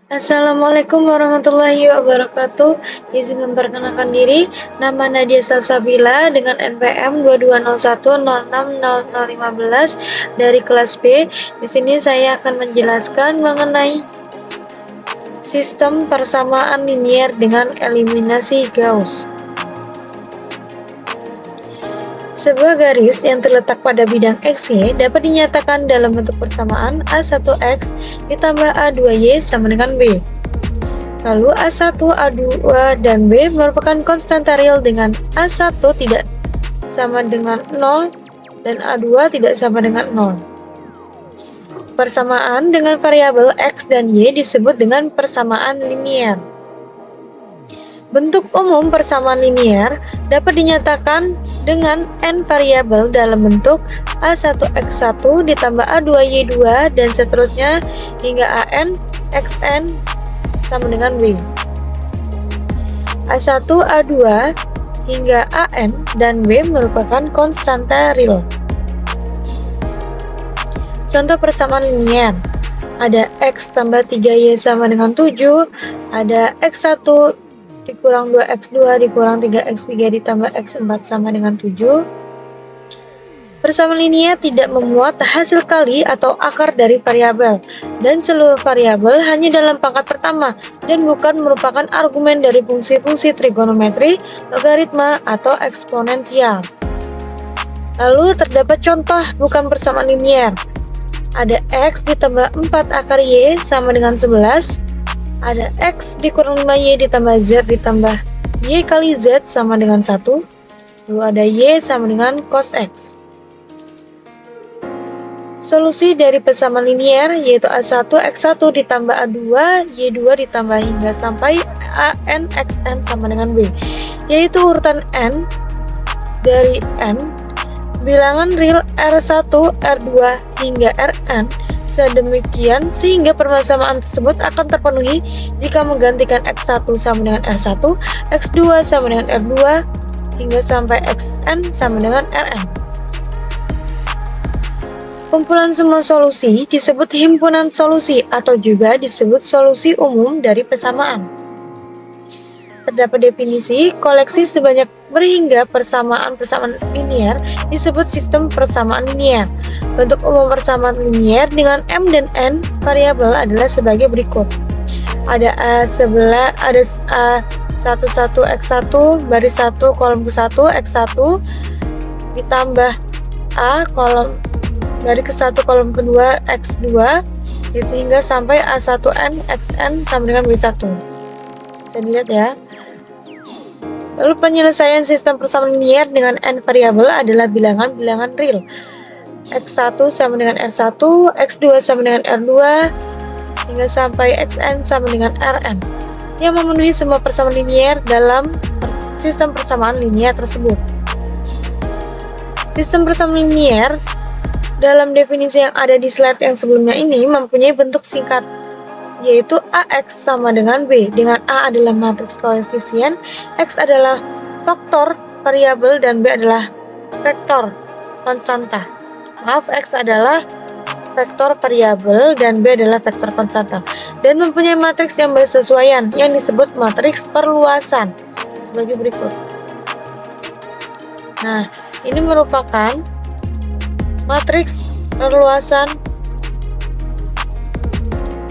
Assalamualaikum warahmatullahi wabarakatuh. Izin memperkenalkan diri, nama Nadia Salsabila dengan NPM 2201060015 dari kelas B. Di sini saya akan menjelaskan mengenai sistem persamaan linier dengan eliminasi Gauss. Sebuah garis yang terletak pada bidang XY dapat dinyatakan dalam bentuk persamaan A1X ditambah A2Y sama dengan B. Lalu A1, A2, dan B merupakan konstanta real dengan A1 tidak sama dengan 0 dan A2 tidak sama dengan 0. Persamaan dengan variabel X dan Y disebut dengan persamaan linier. Bentuk umum persamaan linier dapat dinyatakan dengan n variabel dalam bentuk A1x1 ditambah A2y2 dan seterusnya hingga an xn sama dengan w. A1, A2 hingga an dan w merupakan konstanta real. Contoh persamaan linier. Ada x tambah 3y sama dengan 7, ada x1 dikurang 2x2 dikurang 3x3 ditambah x4 sama dengan 7. Persamaan linier tidak memuat hasil kali atau akar dari variabel, dan seluruh variabel hanya dalam pangkat pertama dan bukan merupakan argumen dari fungsi-fungsi trigonometri, logaritma, atau eksponensial. Lalu terdapat contoh bukan persamaan linier. Ada x ditambah 4 akar y sama dengan 11. Ada x dikurang 5y ditambah z ditambah y kali z sama dengan 1. Lalu ada y sama dengan cos x. Solusi dari persamaan linier yaitu A1 x1 ditambah A2 y2 ditambah hingga sampai an xn sama dengan b, yaitu urutan n dari n bilangan real R1, R2 hingga Rn sedemikian sehingga persamaan tersebut akan terpenuhi jika menggantikan x1 sama dengan R1, x2 sama dengan R2 hingga sampai xn sama dengan Rn. Kumpulan semua solusi disebut himpunan solusi atau juga disebut solusi umum dari persamaan. Terdapat definisi koleksi sebanyak berhingga persamaan-persamaan linier disebut sistem persamaan linier. Bentuk umum persamaan linier dengan m dan n variabel adalah sebagai berikut. Ada A11x1 baris 1 kolom ke-1 x1 ditambah A kolom baris ke-1 kolom kedua x2 hingga sampai A1n xn sama dengan b1. Bisa dilihat ya. Lalu penyelesaian sistem persamaan linier dengan n variabel adalah bilangan-bilangan real. X1 sama dengan R1, X2 sama dengan R2, hingga sampai Xn sama dengan Rn, yang memenuhi semua persamaan linier dalam sistem persamaan linier tersebut. Sistem persamaan linier dalam definisi yang ada di slide yang sebelumnya ini mempunyai bentuk singkat, yaitu AX sama dengan B, dengan A adalah matriks koefisien, X adalah faktor variabel, dan B adalah vektor konstanta. X adalah vektor variabel dan B adalah vektor konstanta, dan mempunyai matriks yang bersesuaian yang disebut matriks perluasan sebagai berikut. Nah, ini merupakan matriks perluasan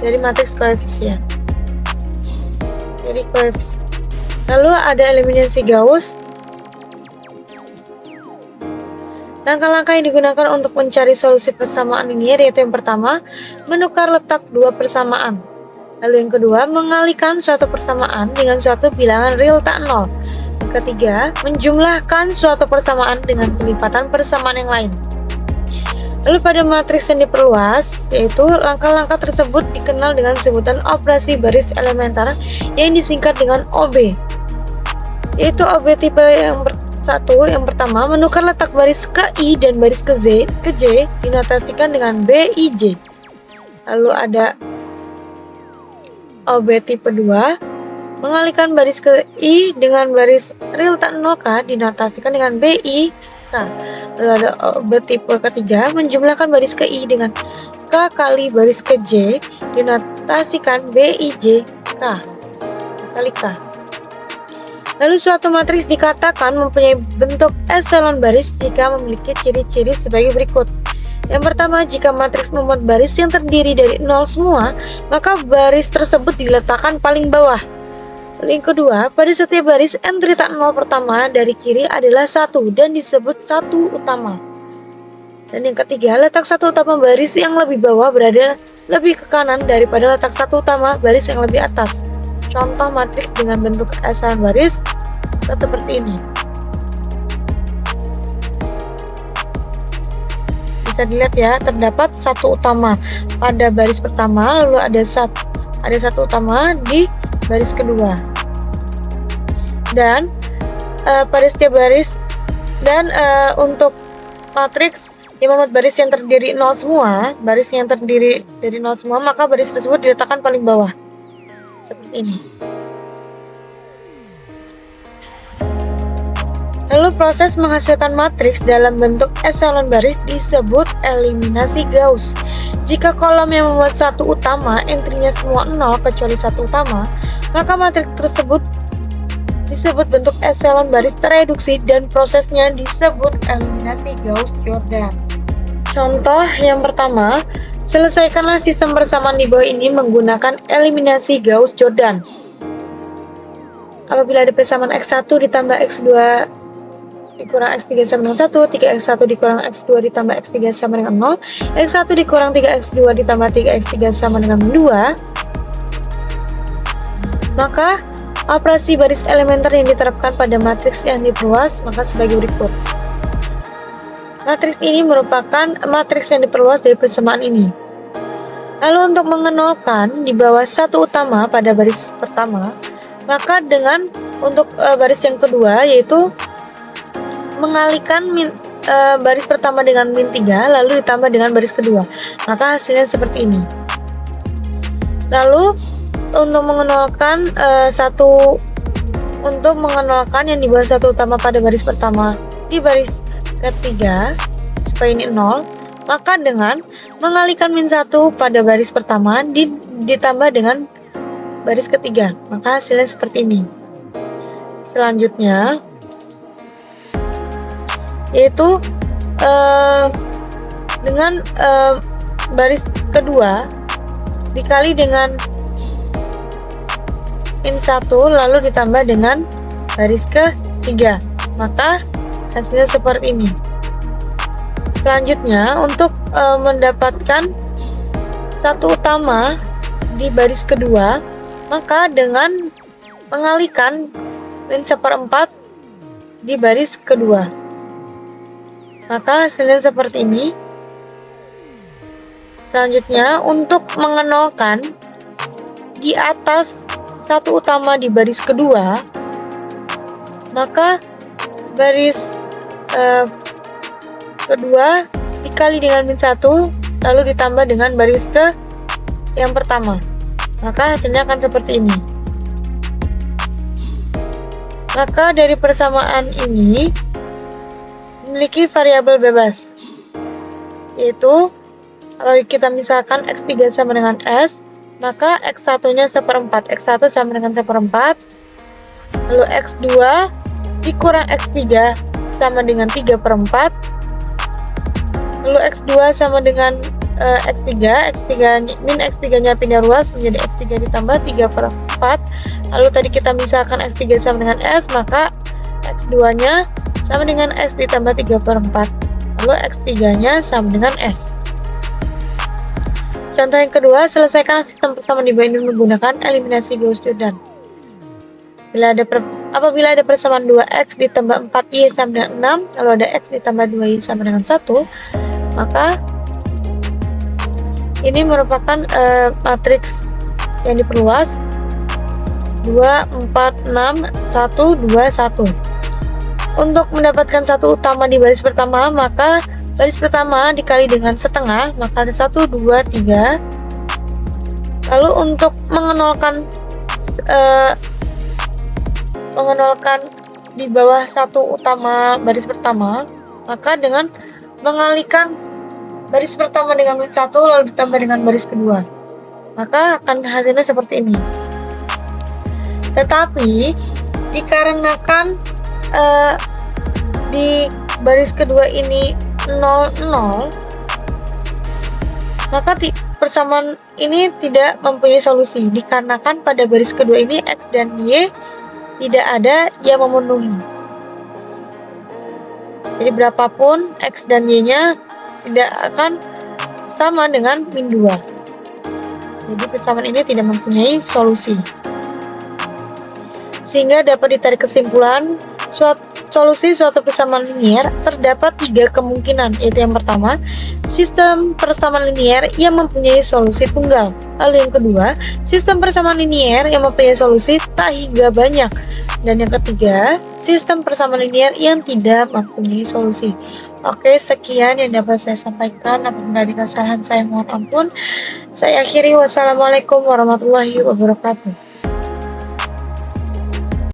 dari matriks koefisien. Lalu ada eliminasi Gauss. Langkah-langkah yang digunakan untuk mencari solusi persamaan linier yaitu yang pertama, menukar letak dua persamaan. Lalu yang kedua, mengalihkan suatu persamaan dengan suatu bilangan real tak nol. Yang ketiga, menjumlahkan suatu persamaan dengan pelipatan persamaan yang lain. Lalu pada matriks yang diperluas, yaitu langkah-langkah tersebut dikenal dengan sebutan operasi baris elementer yang disingkat dengan OB. Yaitu OB tipe yang pertama, menukar letak baris ke I dan baris ke J dinotasikan dengan BIJ. Lalu ada OB tipe 2, mengalihkan baris ke I dengan baris real tak nol K dinotasikan dengan BI. Lalu ada OB tipe ketiga, menjumlahkan baris ke I dengan K kali baris ke J dinotasikan BIJ K kali K. Lalu suatu matriks dikatakan mempunyai bentuk epsilon baris jika memiliki ciri-ciri sebagai berikut. Yang pertama, jika matriks memuat baris yang terdiri dari 0 semua, maka baris tersebut diletakkan paling bawah. Lalu yang kedua, pada setiap baris entry tak 0 pertama dari kiri adalah 1 dan disebut satu utama. Dan yang ketiga, letak satu utama baris yang lebih bawah berada lebih ke kanan daripada letak satu utama baris yang lebih atas. Contoh matriks dengan bentuk epsilon baris seperti ini. Bisa dilihat ya, terdapat satu utama pada baris pertama, lalu ada satu utama di baris kedua. Dan pada setiap baris dan untuk matriks yang memuat baris yang terdiri 0 semua, baris yang terdiri dari 0 semua, maka baris tersebut diletakkan paling bawah. Seperti ini. Lalu proses menghasilkan matriks dalam bentuk epsilon baris disebut eliminasi Gauss. Jika kolom yang memuat satu utama entry-nya semua 0 kecuali satu utama, maka matriks tersebut disebut bentuk epsilon baris tereduksi dan prosesnya disebut eliminasi Gauss-Jordan. Contoh yang pertama, selesaikanlah sistem persamaan di bawah ini menggunakan eliminasi Gauss-Jordan. Apabila ada persamaan X1 ditambah X2 dikurang X3 sama dengan 1, 3X1 dikurang X2 ditambah X3 sama dengan 0, X1 dikurang 3X2 ditambah 3X3 sama dengan 2, maka operasi baris elementer yang diterapkan pada matriks yang diperluas maka sebagai berikut. Matriks ini merupakan matriks yang diperluas dari persamaan ini. Lalu untuk mengenolkan di bawah satu utama pada baris pertama, maka dengan untuk baris yang kedua yaitu mengalihkan baris pertama dengan min 3 lalu ditambah dengan baris kedua, maka hasilnya seperti ini. Lalu untuk mengenolkan yang di bawah satu utama pada baris pertama di baris ketiga supaya ini 0, maka dengan mengalihkan min 1 pada baris pertama ditambah dengan baris ketiga, maka hasilnya seperti ini. Selanjutnya yaitu dengan baris kedua dikali dengan min 1 lalu ditambah dengan baris ketiga, maka hasilnya seperti ini. Selanjutnya untuk mendapatkan satu utama di baris kedua, maka dengan mengalihkan min 1/4 di baris kedua, maka hasilnya seperti ini. Selanjutnya untuk mengenolkan di atas satu utama di baris kedua, maka baris kedua dikali dengan min 1 lalu ditambah dengan baris yang pertama, maka hasilnya akan seperti ini. Maka dari persamaan ini memiliki variabel bebas, yaitu kalau kita misalkan X3 sama dengan S, maka X1 nya 1/4, X1 sama dengan 1/4, lalu X2 dikurang X3 sama dengan 3/4, lalu X2 sama dengan X3 min X3 nya pindah ruas menjadi X3 ditambah 3/4, lalu tadi kita misalkan X3 sama dengan S, maka X2 nya sama dengan S ditambah 3/4, lalu X3 nya sama dengan S. Contoh yang kedua, selesaikan sistem persamaan di bawah ini menggunakan eliminasi Gauss-Jordan. Apabila ada persamaan 2x ditambah 4y sama dengan 6, lalu ada x ditambah 2y sama dengan 1, maka ini merupakan matriks yang diperluas 2, 4, 6, 1, 2, 1. Untuk mendapatkan satu utama di baris pertama, maka baris pertama dikali dengan setengah, maka ada 1, 2, 3. Lalu untuk mengenolkan di bawah satu utama baris pertama, maka dengan mengalihkan baris pertama dengan min 1 lalu ditambah dengan baris kedua. Maka akan hasilnya seperti ini. Tetapi dikarenakan di baris kedua ini 0, 0, maka persamaan ini tidak mempunyai solusi dikarenakan pada baris kedua ini X dan Y tidak ada yang memenuhi. Jadi berapapun X dan Y-nya tidak akan sama dengan min 2. Jadi persamaan ini tidak mempunyai solusi. Sehingga dapat ditarik kesimpulan, solusi suatu persamaan linier terdapat 3 kemungkinan, yaitu yang pertama, sistem persamaan linier yang mempunyai solusi tunggal. Lalu yang kedua, sistem persamaan linier yang mempunyai solusi tak hingga banyak. Dan yang ketiga, sistem persamaan linier yang tidak mempunyai solusi. Oke, sekian yang dapat saya sampaikan. Apabila ada kesalahan saya mohon ampun. Saya akhiri, wassalamualaikum warahmatullahi wabarakatuh.